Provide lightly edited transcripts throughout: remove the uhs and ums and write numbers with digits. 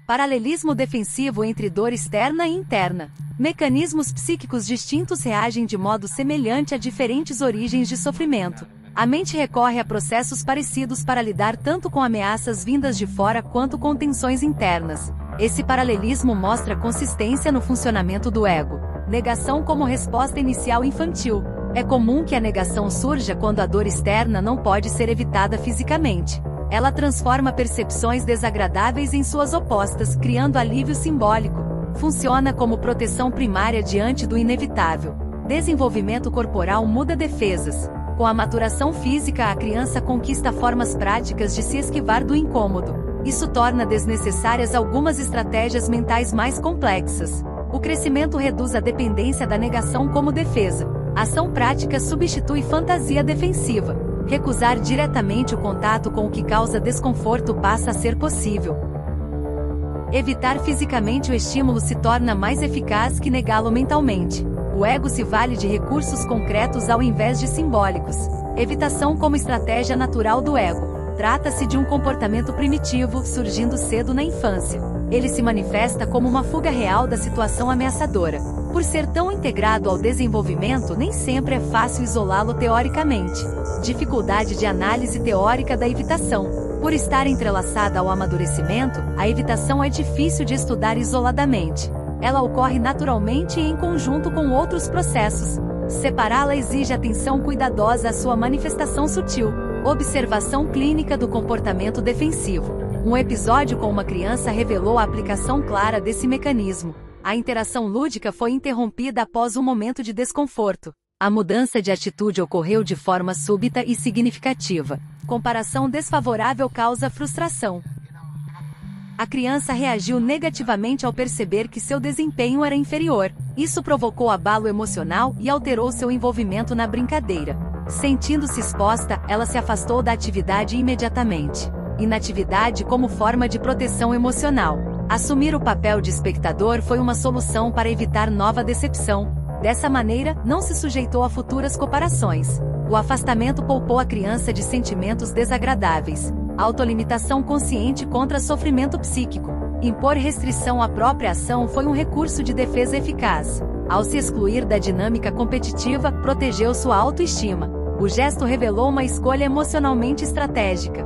Paralelismo defensivo entre dor externa e interna. Mecanismos psíquicos distintos reagem de modo semelhante a diferentes origens de sofrimento. A mente recorre a processos parecidos para lidar tanto com ameaças vindas de fora quanto com tensões internas. Esse paralelismo mostra consistência no funcionamento do ego. Negação como resposta inicial infantil. É comum que a negação surja quando a dor externa não pode ser evitada fisicamente. Ela transforma percepções desagradáveis em suas opostas, criando alívio simbólico. Funciona como proteção primária diante do inevitável. Desenvolvimento corporal muda defesas. Com a maturação física, a criança conquista formas práticas de se esquivar do incômodo. Isso torna desnecessárias algumas estratégias mentais mais complexas. O crescimento reduz a dependência da negação como defesa. Ação prática substitui fantasia defensiva. Recusar diretamente o contato com o que causa desconforto passa a ser possível. Evitar fisicamente o estímulo se torna mais eficaz que negá-lo mentalmente. O ego se vale de recursos concretos ao invés de simbólicos. Evitação como estratégia natural do ego. Trata-se de um comportamento primitivo, surgindo cedo na infância. Ele se manifesta como uma fuga real da situação ameaçadora. Por ser tão integrado ao desenvolvimento, nem sempre é fácil isolá-lo teoricamente. Dificuldade de análise teórica da evitação. Por estar entrelaçada ao amadurecimento, a evitação é difícil de estudar isoladamente. Ela ocorre naturalmente e em conjunto com outros processos. Separá-la exige atenção cuidadosa à sua manifestação sutil. Observação clínica do comportamento defensivo. Um episódio com uma criança revelou a aplicação clara desse mecanismo. A interação lúdica foi interrompida após um momento de desconforto. A mudança de atitude ocorreu de forma súbita e significativa. Comparação desfavorável causa frustração. A criança reagiu negativamente ao perceber que seu desempenho era inferior. Isso provocou abalo emocional e alterou seu envolvimento na brincadeira. Sentindo-se exposta, ela se afastou da atividade imediatamente. Inatividade como forma de proteção emocional. Assumir o papel de espectador foi uma solução para evitar nova decepção. Dessa maneira, não se sujeitou a futuras comparações. O afastamento poupou a criança de sentimentos desagradáveis. Autolimitação consciente contra sofrimento psíquico. Impor restrição à própria ação foi um recurso de defesa eficaz. Ao se excluir da dinâmica competitiva, protegeu sua autoestima. O gesto revelou uma escolha emocionalmente estratégica.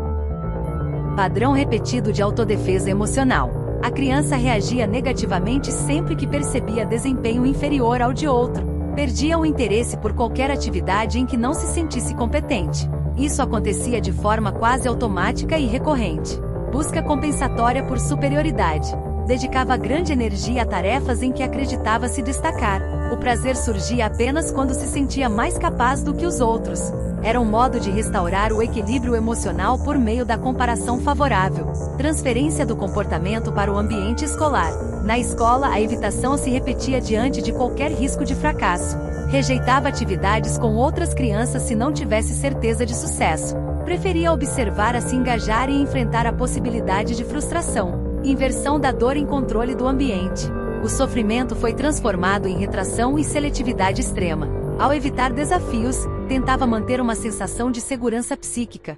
Padrão repetido de autodefesa emocional. A criança reagia negativamente sempre que percebia desempenho inferior ao de outro. Perdia o interesse por qualquer atividade em que não se sentisse competente. Isso acontecia de forma quase automática e recorrente. Busca compensatória por superioridade. Dedicava grande energia a tarefas em que acreditava se destacar. O prazer surgia apenas quando se sentia mais capaz do que os outros. Era um modo de restaurar o equilíbrio emocional por meio da comparação favorável. Transferência do comportamento para o ambiente escolar. Na escola, a evitação se repetia diante de qualquer risco de fracasso. Rejeitava atividades com outras crianças se não tivesse certeza de sucesso. Preferia observar a se engajar e enfrentar a possibilidade de frustração. Inversão da dor em controle do ambiente. O sofrimento foi transformado em retração e seletividade extrema. Ao evitar desafios, tentava manter uma sensação de segurança psíquica.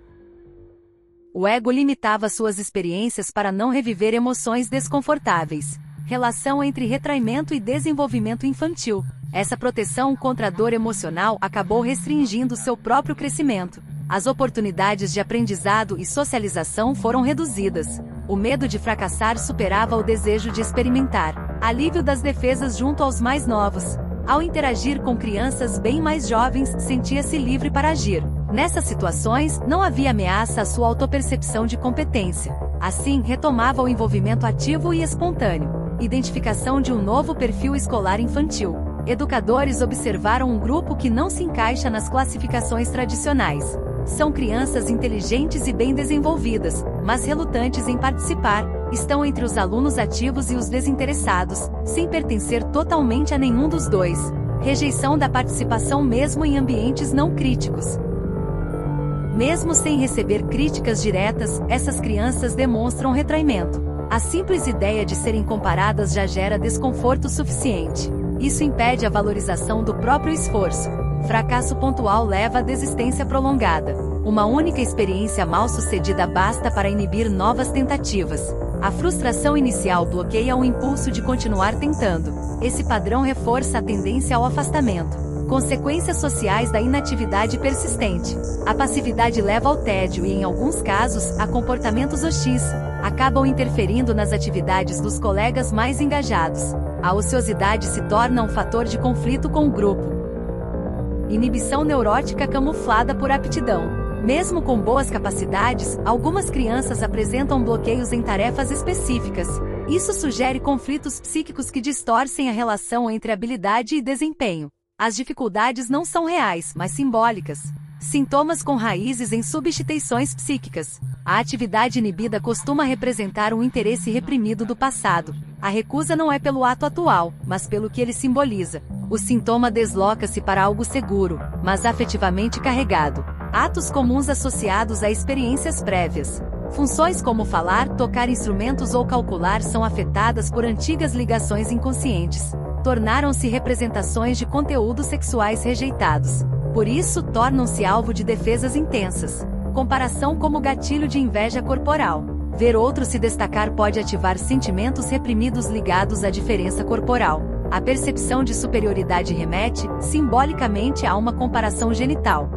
O ego limitava suas experiências para não reviver emoções desconfortáveis. Relação entre retraimento e desenvolvimento infantil. Essa proteção contra a dor emocional acabou restringindo seu próprio crescimento. As oportunidades de aprendizado e socialização foram reduzidas. O medo de fracassar superava o desejo de experimentar. Alívio das defesas junto aos mais novos. Ao interagir com crianças bem mais jovens, sentia-se livre para agir. Nessas situações, não havia ameaça à sua autopercepção de competência. Assim, retomava o envolvimento ativo e espontâneo. Identificação de um novo perfil escolar infantil. Educadores observaram um grupo que não se encaixa nas classificações tradicionais. São crianças inteligentes e bem desenvolvidas, mas relutantes em participar. Estão entre os alunos ativos e os desinteressados, sem pertencer totalmente a nenhum dos dois. Rejeição da participação mesmo em ambientes não críticos. Mesmo sem receber críticas diretas, essas crianças demonstram retraimento. A simples ideia de serem comparadas já gera desconforto suficiente. Isso impede a valorização do próprio esforço. Fracasso pontual leva à desistência prolongada. Uma única experiência mal-sucedida basta para inibir novas tentativas. A frustração inicial bloqueia o impulso de continuar tentando. Esse padrão reforça a tendência ao afastamento. Consequências sociais da inatividade persistente. A passividade leva ao tédio e, em alguns casos, a comportamentos hostis. Acabam interferindo nas atividades dos colegas mais engajados. A ociosidade se torna um fator de conflito com o grupo. Inibição neurótica camuflada por aptidão. Mesmo com boas capacidades, algumas crianças apresentam bloqueios em tarefas específicas. Isso sugere conflitos psíquicos que distorcem a relação entre habilidade e desempenho. As dificuldades não são reais, mas simbólicas. Sintomas com raízes em substituições psíquicas. A atividade inibida costuma representar um interesse reprimido do passado. A recusa não é pelo ato atual, mas pelo que ele simboliza. O sintoma desloca-se para algo seguro, mas afetivamente carregado. Atos comuns associados a experiências prévias. Funções como falar, tocar instrumentos ou calcular são afetadas por antigas ligações inconscientes. Tornaram-se representações de conteúdos sexuais rejeitados. Por isso, tornam-se alvo de defesas intensas. Comparação como gatilho de inveja corporal. Ver outro se destacar pode ativar sentimentos reprimidos ligados à diferença corporal. A percepção de superioridade remete, simbolicamente, a uma comparação genital.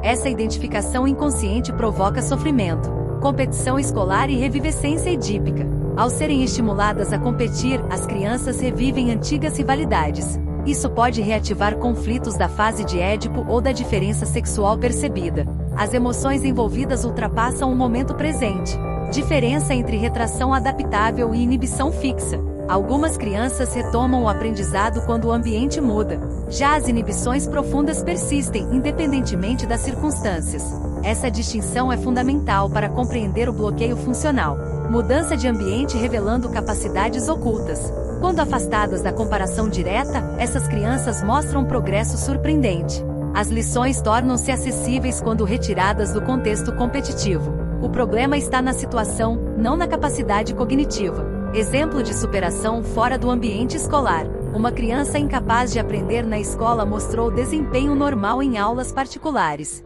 Essa identificação inconsciente provoca sofrimento, competição escolar e revivescência edípica. Ao serem estimuladas a competir, as crianças revivem antigas rivalidades. Isso pode reativar conflitos da fase de Édipo ou da diferença sexual percebida. As emoções envolvidas ultrapassam o momento presente. Diferença entre retração adaptável e inibição fixa. Algumas crianças retomam o aprendizado quando o ambiente muda. Já as inibições profundas persistem, independentemente das circunstâncias. Essa distinção é fundamental para compreender o bloqueio funcional. Mudança de ambiente revelando capacidades ocultas. Quando afastadas da comparação direta, essas crianças mostram progresso surpreendente. As lições tornam-se acessíveis quando retiradas do contexto competitivo. O problema está na situação, não na capacidade cognitiva. Exemplo de superação fora do ambiente escolar. Uma criança incapaz de aprender na escola mostrou desempenho normal em aulas particulares.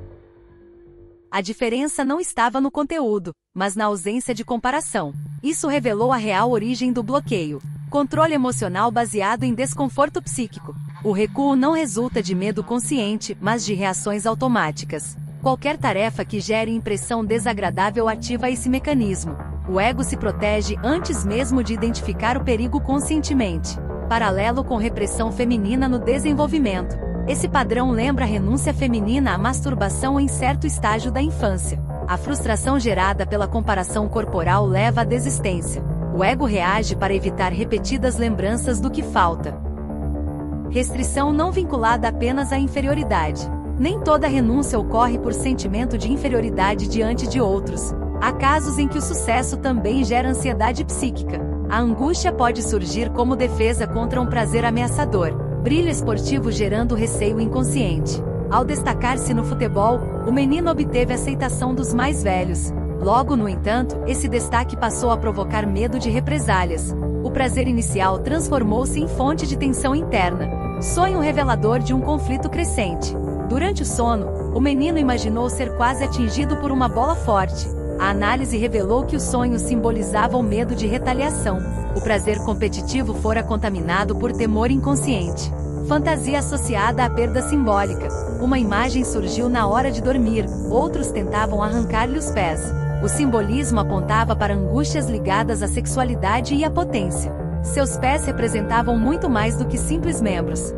A diferença não estava no conteúdo, mas na ausência de comparação. Isso revelou a real origem do bloqueio. Controle emocional baseado em desconforto psíquico. O recuo não resulta de medo consciente, mas de reações automáticas. Qualquer tarefa que gere impressão desagradável ativa esse mecanismo. O ego se protege antes mesmo de identificar o perigo conscientemente. Paralelo com repressão feminina no desenvolvimento. Esse padrão lembra a renúncia feminina à masturbação em certo estágio da infância. A frustração gerada pela comparação corporal leva à desistência. O ego reage para evitar repetidas lembranças do que falta. Restrição não vinculada apenas à inferioridade. Nem toda renúncia ocorre por sentimento de inferioridade diante de outros. Há casos em que o sucesso também gera ansiedade psíquica. A angústia pode surgir como defesa contra um prazer ameaçador. Brilho esportivo gerando receio inconsciente. Ao destacar-se no futebol, o menino obteve aceitação dos mais velhos. Logo, no entanto, esse destaque passou a provocar medo de represálias. O prazer inicial transformou-se em fonte de tensão interna. Sonho revelador de um conflito crescente. Durante o sono, o menino imaginou ser quase atingido por uma bola forte. A análise revelou que o sonho simbolizava o medo de retaliação. O prazer competitivo fora contaminado por temor inconsciente. Fantasia associada à perda simbólica. Uma imagem surgiu na hora de dormir, outros tentavam arrancar-lhe os pés. O simbolismo apontava para angústias ligadas à sexualidade e à potência. Seus pés representavam muito mais do que simples membros.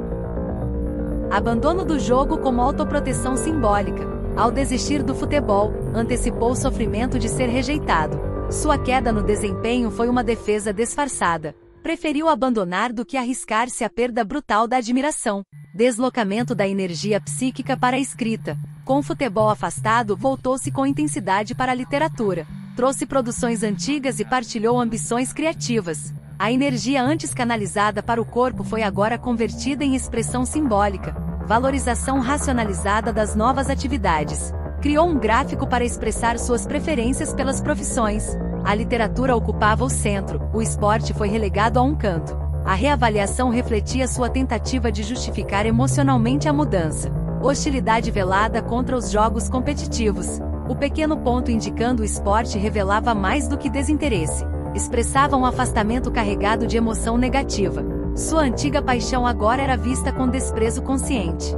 Abandono do jogo como autoproteção simbólica. Ao desistir do futebol, antecipou o sofrimento de ser rejeitado. Sua queda no desempenho foi uma defesa disfarçada. Preferiu abandonar do que arriscar-se à perda brutal da admiração. Deslocamento da energia psíquica para a escrita. Com o futebol afastado, voltou-se com intensidade para a literatura. Trouxe produções antigas e partilhou ambições criativas. A energia antes canalizada para o corpo foi agora convertida em expressão simbólica. Valorização racionalizada das novas atividades. Criou um gráfico para expressar suas preferências pelas profissões. A literatura ocupava o centro, o esporte foi relegado a um canto. A reavaliação refletia sua tentativa de justificar emocionalmente a mudança. Hostilidade velada contra os jogos competitivos. O pequeno ponto indicando o esporte revelava mais do que desinteresse. Expressava um afastamento carregado de emoção negativa. Sua antiga paixão agora era vista com desprezo consciente.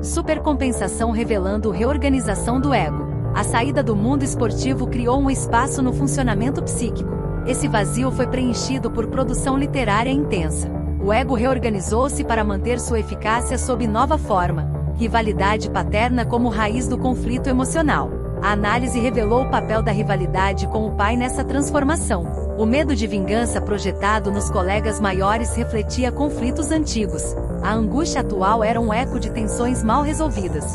Supercompensação revelando reorganização do ego. A saída do mundo esportivo criou um espaço no funcionamento psíquico. Esse vazio foi preenchido por produção literária intensa. O ego reorganizou-se para manter sua eficácia sob nova forma. Rivalidade paterna como raiz do conflito emocional. A análise revelou o papel da rivalidade com o pai nessa transformação. O medo de vingança projetado nos colegas maiores refletia conflitos antigos. A angústia atual era um eco de tensões mal resolvidas.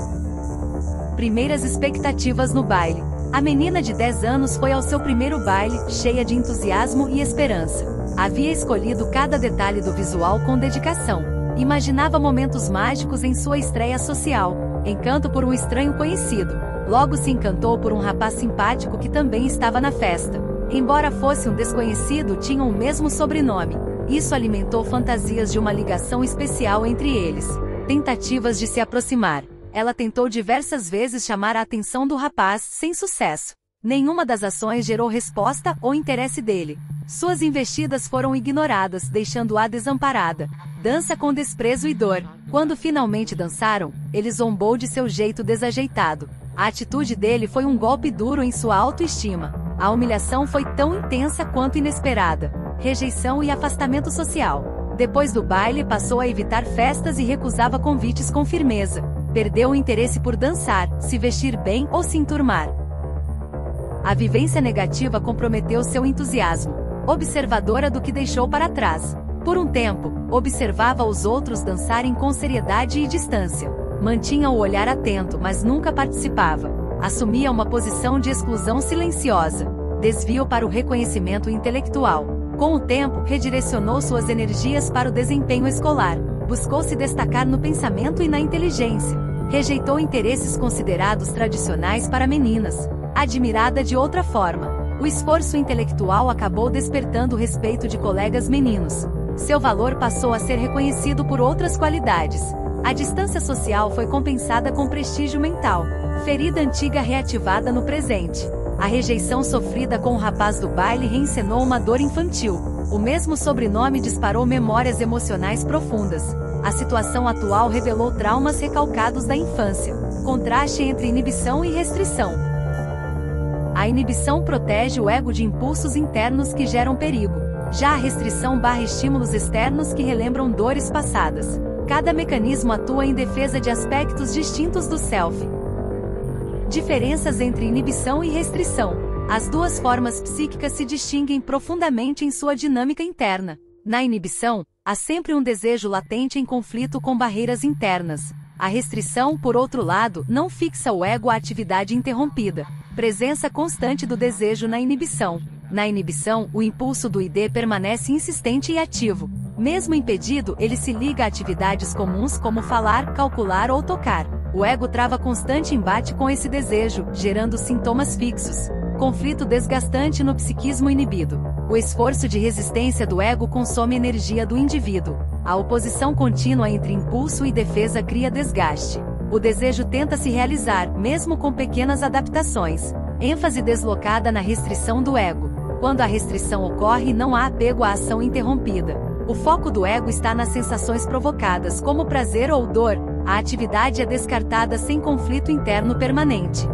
Primeiras expectativas no baile. A menina de 10 anos foi ao seu primeiro baile, cheia de entusiasmo e esperança. Havia escolhido cada detalhe do visual com dedicação. Imaginava momentos mágicos em sua estreia social. Encanto por um estranho conhecido. Logo se encantou por um rapaz simpático que também estava na festa. Embora fosse um desconhecido, tinham o mesmo sobrenome. Isso alimentou fantasias de uma ligação especial entre eles. Tentativas de se aproximar. Ela tentou diversas vezes chamar a atenção do rapaz, sem sucesso. Nenhuma das ações gerou resposta ou interesse dele. Suas investidas foram ignoradas, deixando-a desamparada. Dança com desprezo e dor. Quando finalmente dançaram, ele zombou de seu jeito desajeitado. A atitude dele foi um golpe duro em sua autoestima. A humilhação foi tão intensa quanto inesperada. Rejeição e afastamento social. Depois do baile, passou a evitar festas e recusava convites com firmeza. Perdeu o interesse por dançar, se vestir bem ou se enturmar. A vivência negativa comprometeu seu entusiasmo. Observadora do que deixou para trás. Por um tempo, observava os outros dançarem com seriedade e distância. Mantinha o olhar atento, mas nunca participava. Assumia uma posição de exclusão silenciosa. Desvio para o reconhecimento intelectual. Com o tempo, redirecionou suas energias para o desempenho escolar. Buscou se destacar no pensamento e na inteligência. Rejeitou interesses considerados tradicionais para meninas. Admirada de outra forma. O esforço intelectual acabou despertando o respeito de colegas meninos. Seu valor passou a ser reconhecido por outras qualidades. A distância social foi compensada com prestígio mental. Ferida antiga reativada no presente. A rejeição sofrida com o rapaz do baile reencenou uma dor infantil. O mesmo sobrenome disparou memórias emocionais profundas. A situação atual revelou traumas recalcados da infância. Contraste entre inibição e restrição. A inibição protege o ego de impulsos internos que geram perigo. Já a restrição barra estímulos externos que relembram dores passadas. Cada mecanismo atua em defesa de aspectos distintos do self. Diferenças entre inibição e restrição. As duas formas psíquicas se distinguem profundamente em sua dinâmica interna. Na inibição, há sempre um desejo latente em conflito com barreiras internas. A restrição, por outro lado, não fixa o ego à atividade interrompida. Presença constante do desejo na inibição. Na inibição, o impulso do id permanece insistente e ativo. Mesmo impedido, ele se liga a atividades comuns como falar, calcular ou tocar. O ego trava constante embate com esse desejo, gerando sintomas fixos. Conflito desgastante no psiquismo inibido. O esforço de resistência do ego consome energia do indivíduo. A oposição contínua entre impulso e defesa cria desgaste. O desejo tenta se realizar, mesmo com pequenas adaptações. ênfase deslocada na restrição do ego. Quando a restrição ocorre, não há apego à ação interrompida. O foco do ego está nas sensações provocadas, como prazer ou dor. A atividade é descartada sem conflito interno permanente.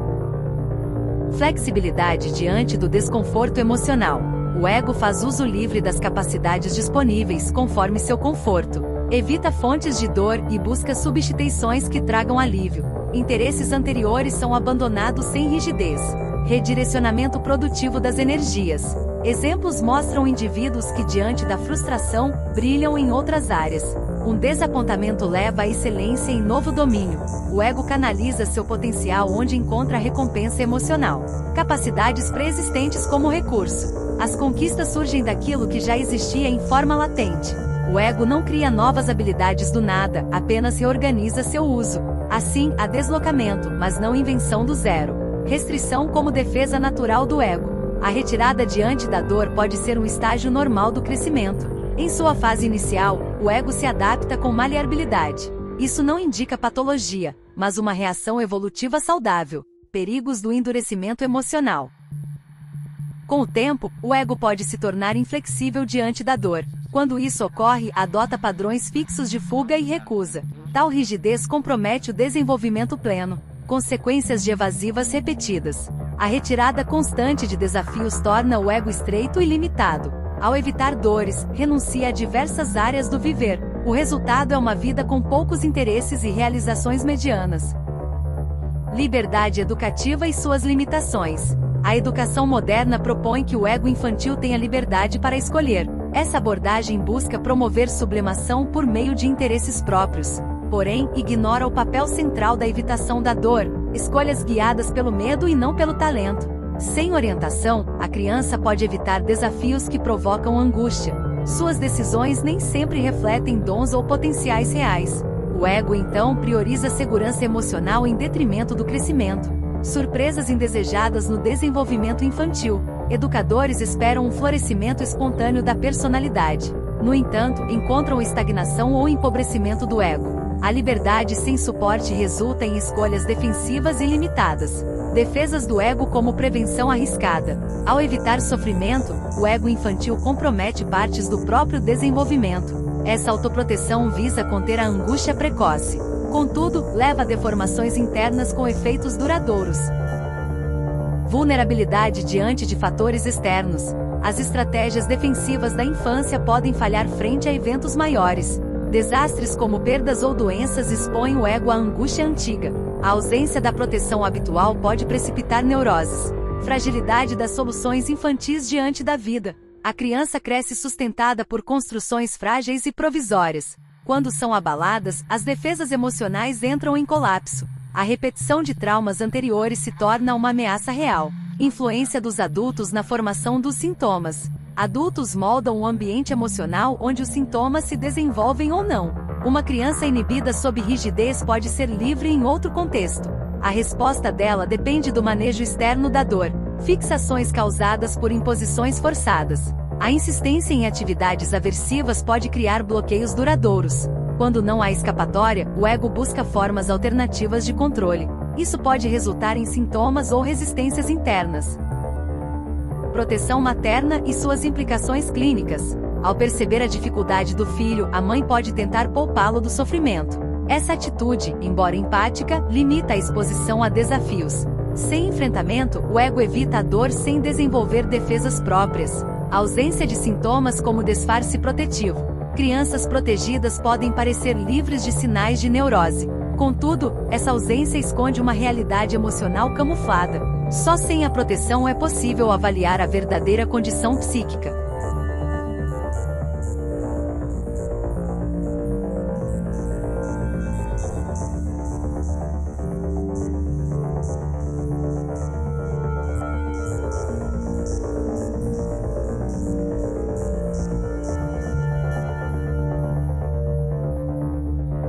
Flexibilidade diante do desconforto emocional. O ego faz uso livre das capacidades disponíveis conforme seu conforto. Evita fontes de dor e busca substituições que tragam alívio. Interesses anteriores são abandonados sem rigidez. Redirecionamento produtivo das energias. Exemplos mostram indivíduos que, diante da frustração, brilham em outras áreas. Um desapontamento leva à excelência em novo domínio. O ego canaliza seu potencial onde encontra recompensa emocional. Capacidades preexistentes como recurso. As conquistas surgem daquilo que já existia em forma latente. O ego não cria novas habilidades do nada, apenas reorganiza seu uso. Assim, há deslocamento, mas não invenção do zero. Restrição como defesa natural do ego. A retirada diante da dor pode ser um estágio normal do crescimento. Em sua fase inicial, o ego se adapta com maleabilidade. Isso não indica patologia, mas uma reação evolutiva saudável. Perigos do endurecimento emocional. Com o tempo, o ego pode se tornar inflexível diante da dor. Quando isso ocorre, adota padrões fixos de fuga e recusa. Tal rigidez compromete o desenvolvimento pleno. Consequências de evasivas repetidas. A retirada constante de desafios torna o ego estreito e limitado. Ao evitar dores, renuncia a diversas áreas do viver. O resultado é uma vida com poucos interesses e realizações medianas. Liberdade educativa e suas limitações. A educação moderna propõe que o ego infantil tenha liberdade para escolher. Essa abordagem busca promover sublimação por meio de interesses próprios. Porém, ignora o papel central da evitação da dor, escolhas guiadas pelo medo e não pelo talento. Sem orientação, a criança pode evitar desafios que provocam angústia. Suas decisões nem sempre refletem dons ou potenciais reais. O ego, então, prioriza a segurança emocional em detrimento do crescimento. Surpresas indesejadas no desenvolvimento infantil. Educadores esperam um florescimento espontâneo da personalidade. No entanto, encontram estagnação ou empobrecimento do ego. A liberdade sem suporte resulta em escolhas defensivas e limitadas. Defesas do ego como prevenção arriscada. Ao evitar sofrimento, o ego infantil compromete partes do próprio desenvolvimento. Essa autoproteção visa conter a angústia precoce. Contudo, leva a deformações internas com efeitos duradouros. Vulnerabilidade diante de fatores externos. As estratégias defensivas da infância podem falhar frente a eventos maiores. Desastres como perdas ou doenças expõem o ego à angústia antiga. A ausência da proteção habitual pode precipitar neuroses. Fragilidade das soluções infantis diante da vida. A criança cresce sustentada por construções frágeis e provisórias. Quando são abaladas, as defesas emocionais entram em colapso. A repetição de traumas anteriores se torna uma ameaça real. Influência dos adultos na formação dos sintomas. Adultos moldam o ambiente emocional onde os sintomas se desenvolvem ou não. Uma criança inibida sob rigidez pode ser livre em outro contexto. A resposta dela depende do manejo externo da dor. Fixações causadas por imposições forçadas. A insistência em atividades aversivas pode criar bloqueios duradouros. Quando não há escapatória, o ego busca formas alternativas de controle. Isso pode resultar em sintomas ou resistências internas. Proteção materna e suas implicações clínicas. Ao perceber a dificuldade do filho, a mãe pode tentar poupá-lo do sofrimento. Essa atitude, embora empática, limita a exposição a desafios. Sem enfrentamento, o ego evita a dor sem desenvolver defesas próprias. A ausência de sintomas como disfarce protetivo. Crianças protegidas podem parecer livres de sinais de neurose. Contudo, essa ausência esconde uma realidade emocional camuflada. Só sem a proteção é possível avaliar a verdadeira condição psíquica.